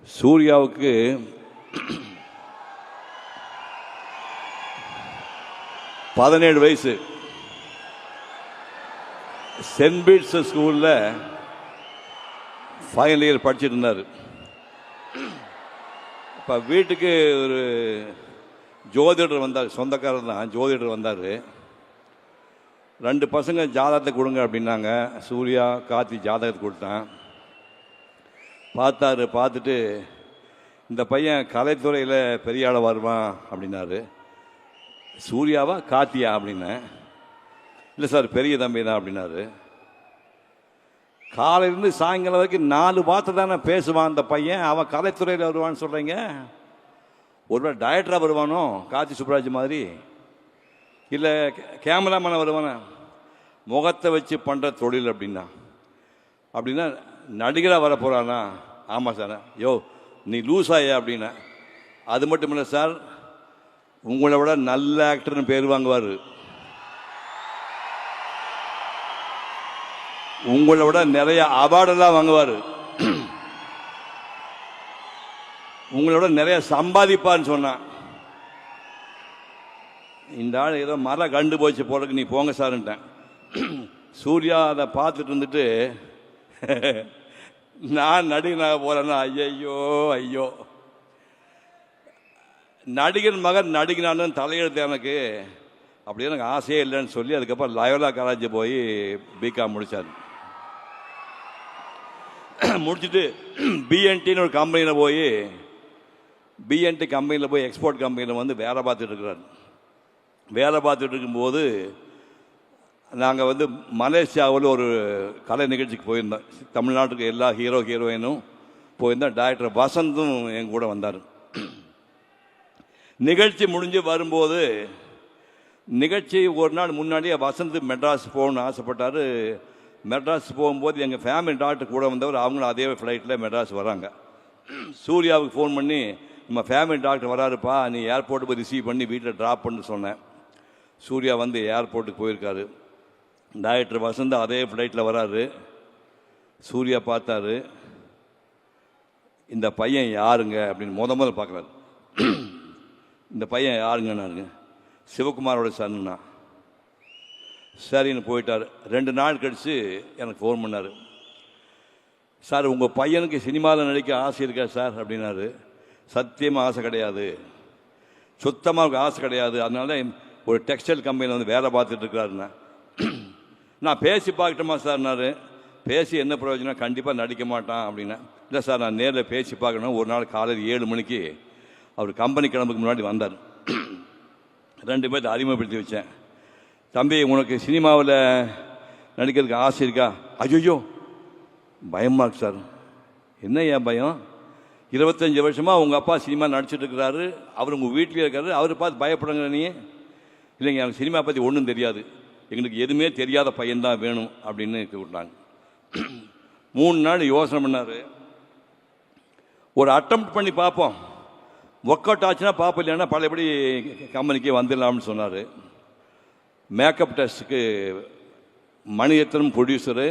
சூர்யாவுக்கு பதினேழு வயசு. சென்ட் பீட்ஸ் ஸ்கூலில் ஃபைனல் இயர் படிச்சுட்டு இருந்தார். இப்போ வீட்டுக்கு ஒரு ஜோதிடர் வந்தார், சொந்தக்காரர் தான், ஜோதிடர் வந்தார். 2 பசங்க ஜாதகத்தை கொடுங்க அப்படின்னாங்க. சூர்யா கார்த்தி ஜாதகத்தை கொடுத்தான். பார்த்தாரு. பார்த்துட்டு இந்த பையன் கலைத்துறையில் பெரிய ஆள வருவான் அப்படின்னாரு. சூர்யாவா கார்த்தியா அப்படின்னேன். இல்லை சார் பெரிய தம்பி தான் அப்படின்னாரு. காலையிலேருந்து சாயங்காலம் வரைக்கும் 4 வார்த்தை தானே பேசுவான் அந்த பையன். அவன் கலைத்துறையில் வருவான்னு சொல்கிறீங்க. ஒருவேளை டைரக்டராக வருவானோ கார்த்தி சுப்ராஜ் மாதிரி, இல்லை கேமராமேனை வருவானா? முகத்தை வச்சு பண்ணுற தொழில் அப்படின்னா நடிகராக வர போகிறானா? ஆமாம் சார். யோ நீ லூஸ் ஆயா அப்படின்னா. அது மட்டும் இல்லை சார், உங்களை விட நல்ல ஆக்டர்னு பேர் வாங்குவார். உங்களை விட நிறைய அவார்டெல்லாம் வாங்குவார். உங்களோட நிறைய சம்பாதிப்பான்னு சொன்னான். இந்த ஆள் ஏதோ மரம் கண்டு போச்சு போறதுக்கு, நீ போங்க சார்ன்ட்டேன். சூர்யா அதை பார்த்துட்டு இருந்துட்டு நான் நடிகனாக போறேன்னா ஐயோ ஐயோ, நடிகன் மகன் நடிகனானு தலையெழுத்து எனக்கு. அப்படியே எனக்கு ஆசையே இல்லைன்னு சொல்லி அதுக்கப்புறம் லயோலா காலேஜ் போய் பிகாம் முடித்தார். முடிச்சுட்டு பிஎன்டின்னு ஒரு கம்பெனியில் போய், பிஎன்டி கம்பெனியில் போய் எக்ஸ்போர்ட் கம்பெனியில் வந்து வேலை பார்த்துட்டு இருக்கிறார். வேலை பார்த்துட்டு இருக்கும்போது நாங்கள் வந்து மலேசியாவில் ஒரு கலை நிகழ்ச்சிக்கு போயிருந்தோம். தமிழ்நாட்டுக்கு எல்லா ஹீரோயினும் போயிருந்தோம். டைரக்டர் வசந்தும் என் கூட வந்தார். நிகழ்ச்சி முடிஞ்சு வரும்போது, நிகழ்ச்சி ஒரு நாள் முன்னாடியே வசந்த் மெட்ராஸ் போகணுன்னு ஆசைப்பட்டார். மெட்ராஸ் போகும்போது எங்கள் ஃபேமிலி டாக்டர் கூட வந்தவர், அவங்களும் அதே ஃப்ளைட்டில் மெட்ராஸ் வராங்க. சூர்யாவுக்கு ஃபோன் பண்ணி, நம்ம ஃபேமிலி டாக்டர் வராருப்பா, நீ ஏர்போர்ட்டு போய் ரிசீவ் பண்ணி வீட்டில் ட்ராப் பண்ணு சொன்னேன். சூர்யா வந்து ஏர்போர்ட்டுக்கு போயிருக்காரு. டைரக்டர் வசந்த் அதே ஃப்ளைட்டில் வராரு. சூர்யா பார்த்தாரு. இந்த பையன் யாருங்க அப்படின்னு முதல்ல பார்க்குறாரு. இந்த பையன் யாருங்கன்னாருங்க. சிவகுமாரோட சன்னா. சரின்னு போயிட்டார். 2 நாள் கழித்து எனக்கு ஃபோன் பண்ணார். சார் உங்கள் பையனுக்கு சினிமாவில் நடிக்க ஆசை இருக்கா சார் அப்படின்னாரு. சத்தியமாக ஆசை கிடையாது, சுத்தமாக ஆசை கிடையாது. அதனால ஒரு டெக்ஸ்டைல் கம்பெனியில் வந்து வேலை பார்த்துட்டு இருக்கிறாருண்ணா. நான் பேசி பார்க்கட்டுமா சார்னாரு. பேசி என்ன பிரயோஜனம், கண்டிப்பாக நடிக்க மாட்டான் அப்படின்னா. இல்லை சார் நான் நேரில் பேசி பார்க்கணும். ஒரு நாள் காலையில் 7 மணிக்கு அவர் கம்பெனி கிளம்புக்கு முன்னாடி வந்தார். 2 பேர்த்த அறிமுகப்படுத்தி வச்சேன். தம்பி உனக்கு சினிமாவில் நடிக்கிறதுக்கு ஆசை இருக்கா? ஐயோ பயமாக இருக்கு சார். என்ன ஏன் பயம்? 25 வருஷமாக உங்கள் அப்பா சினிமா நடிச்சிட்டு இருக்கிறாரு, அவர் உங்கள் வீட்டிலே இருக்காரு, அவர் பார்த்து பயப்படுங்க நீ? இல்லைங்க எனக்கு சினிமா பற்றி ஒன்றும் தெரியாது, எங்களுக்கு எதுவுமே தெரியாத பையன்தான் வேணும் அப்படின்னு விட்டாங்க. 3 நாள் யோசனை பண்ணார். ஒரு அட்டெம்ப்ட் பண்ணி பார்ப்போம், ஒர்க் அவுட் ஆச்சுன்னா பார்ப்போம், இல்லைன்னா பழையபடி கம்பெனிக்கே வந்துடலாம்னு சொன்னார். மேக்கப் டெஸ்ட்டுக்கு Mani Ratnam producer,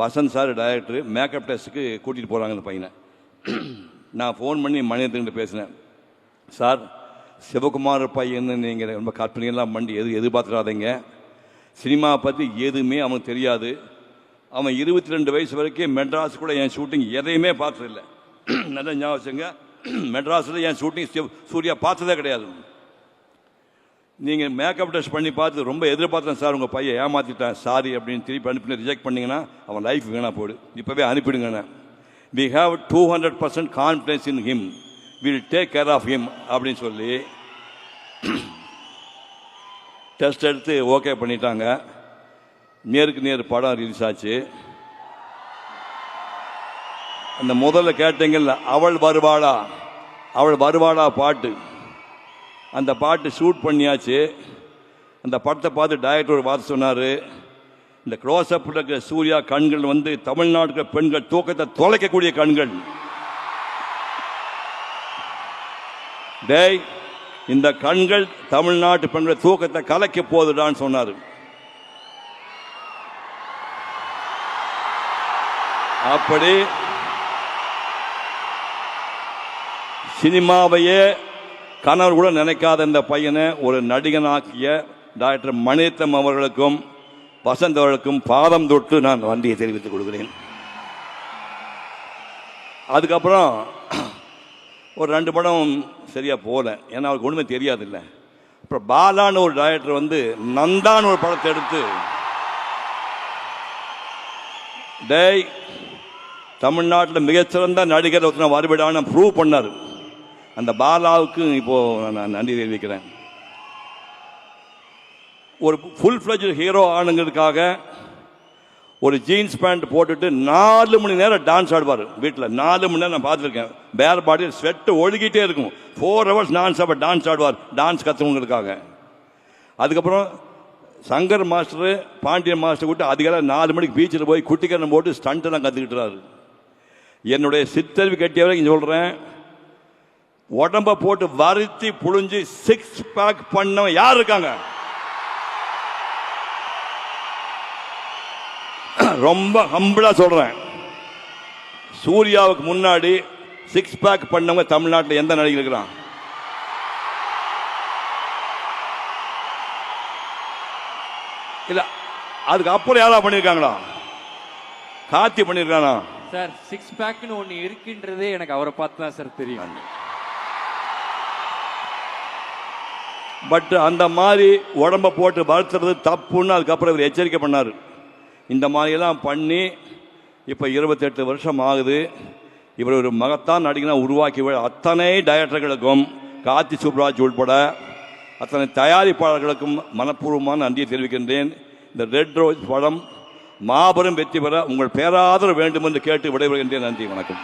Vasanth sir director, makeup டெஸ்ட்டுக்கு கூட்டிகிட்டு போகிறாங்க அந்த பையனை. நான் ஃபோன் பண்ணி மணிரத்னன் பேசினேன். சார் சிவகுமார் பையன்னு நீங்கள் ரொம்ப கற்பனையெல்லாம் பண்ணி எதிர்பார்த்துடாதீங்க. சினிமா பற்றி எதுவுமே அவனுக்கு தெரியாது. அவன் 22 வயசு வரைக்கும் மெட்ராஸ் கூட என் ஷூட்டிங் எதையுமே பார்த்ததில்லை. நல்லா ஞாபகம் வச்சுங்க, மெட்ராஸில் என் ஷூட்டிங் சூர்யா பார்த்ததே கிடையாது. நீங்கள் மேக்கப் டெஸ்ட் பண்ணி பார்த்து ரொம்ப எதிர்பார்த்தேன் சார், உங்கள் பையன் ஏமாற்றிட்டான் சாரி அப்படின்னு திருப்பி அனுப்பி ரிஜெக்ட் பண்ணிங்கன்னா அவன் லைஃப் வீணாக போடு, இப்போவே அனுப்பிடுங்கண்ணே. We have 200% confidence in him, we will take care of him அப்படின்னு சொல்லி டெஸ்ட் எடுத்து ஓகே பண்ணிட்டாங்க. நேருக்கு நேர் படம் ரிலீஸ் ஆச்சு. அந்த முதல்ல கேட்டீங்கல்ல, அவள் வருவாளா பாட்டு, அந்த பாட்டு ஷூட் பண்ணியாச்சு. அந்த படத்தை பார்த்து டைரக்டர் ஒரு வார்த்தை சொன்னார், இந்த க்ளோஸ்அப்பில் இருக்கிற சூர்யா கண்கள் வந்து தமிழ்நாட்டுக்கு பெண்கள் தூக்கத்தை தொலைக்கக்கூடிய கண்கள். டேய் இந்த கண்கள் தமிழ்நாட்டு பெண்கள் தூக்கத்தை கலைக்க போகுதுடான்னு சொன்னார். அப்படி சினிமாவையே கனவு கூட நினைக்காத இந்த பையனை ஒரு நடிகனாக்கிய டாக்டர் மணிரத்னம் அவர்களுக்கும் வசந்த் அவர்களுக்கும் பாதம் தொட்டு நான் நன்றியை தெரிவித்துக் கொள்கிறேன். அதுக்கப்புறம் ஒரு 2 படம் சரியாக போகல, ஏன்னா அவருக்கு ஒன்றுமே தெரியாது இல்லை. அப்புறம் பாலான்னு ஒரு டைரக்டர் வந்து நந்தான்னு ஒரு படத்தை எடுத்து டேய் தமிழ்நாட்டில் மிகச்சிறந்த நடிகர் ஒருத்தனை வருவிடான்னு ப்ரூவ் பண்ணார். அந்த பாலாவுக்கு இப்போது நான் நன்றி தெரிவிக்கிறேன். ஒரு ஃபுல் ஃப்ளெஜ் ஹீரோ ஆனுங்கிறதுக்காக ஒரு ஜீன்ஸ் பேண்ட் போட்டுட்டு 4 மணி நேரம் டான்ஸ் ஆடுவார் வீட்டில். 4 மணி நேரம் நான் பார்த்துருக்கேன். பேர் பாடியில் ஸ்வெட்டு ஒழுகிட்டே இருக்கும். 4 hours நான் சாப்ப டான்ஸ் ஆடுவார், டான்ஸ் கற்றுவங்களுக்காக. அதுக்கப்புறம் சங்கர் மாஸ்டரு பாண்டியன் மாஸ்டர் கூட்டு அதிகாரம் 4 மணிக்கு பீச்சில் போய் குட்டிக்கரணம் போட்டு ஸ்டண்ட்டெல்லாம் கற்றுக்கிட்டுறாரு. என்னுடைய சித்தறிவு கட்டியவரை இங்கே சொல்கிறேன், உடம்ப போட்டு வருத்தி புழிஞ்சு 6 பேக் பண்ணவன் யார் இருக்காங்க? ரொம்ப ஹம்பிளா சொல்றேன், சூர்யாவுக்கு முன்னாடி 6 பேக் பண்ணவங்க தமிழ்நாட்டில் எந்த நடிகர் இருக்கிறான்? இல்ல அதுக்கு அப்புறம் யாரா பண்ணிருக்காங்களா? கார்த்தி பண்ணிருக்கானா? சார் 6 பேக்னு ஒன்று இருக்கின்றதே எனக்கு அவரை பார்த்து தான் சார் தெரியும். பட் அந்த மாதிரி உடம்ப போட்டு வளர்த்துறது தப்புன்னு அதுக்கப்புறம் இவர் எச்சரிக்கை பண்ணார். இந்த மாதிரியெல்லாம் பண்ணி இப்போ 28 வருஷம் ஆகுது. இவர் ஒரு மகத்தான் நடிகனாக உருவாக்கி அத்தனை டைரக்டர்களுக்கும் கார்த்தி சுப்ராஜ் உட்பட அத்தனை தயாரிப்பாளர்களுக்கும் மனப்பூர்வமான நன்றியை தெரிவிக்கின்றேன். இந்த ரெட் ரோஸ் படம் மாபெரும் வெற்றி பெற உங்கள் பேராதரவு வேண்டும் என்று கேட்டு விடைபெறுகின்றேன். நன்றி, வணக்கம்.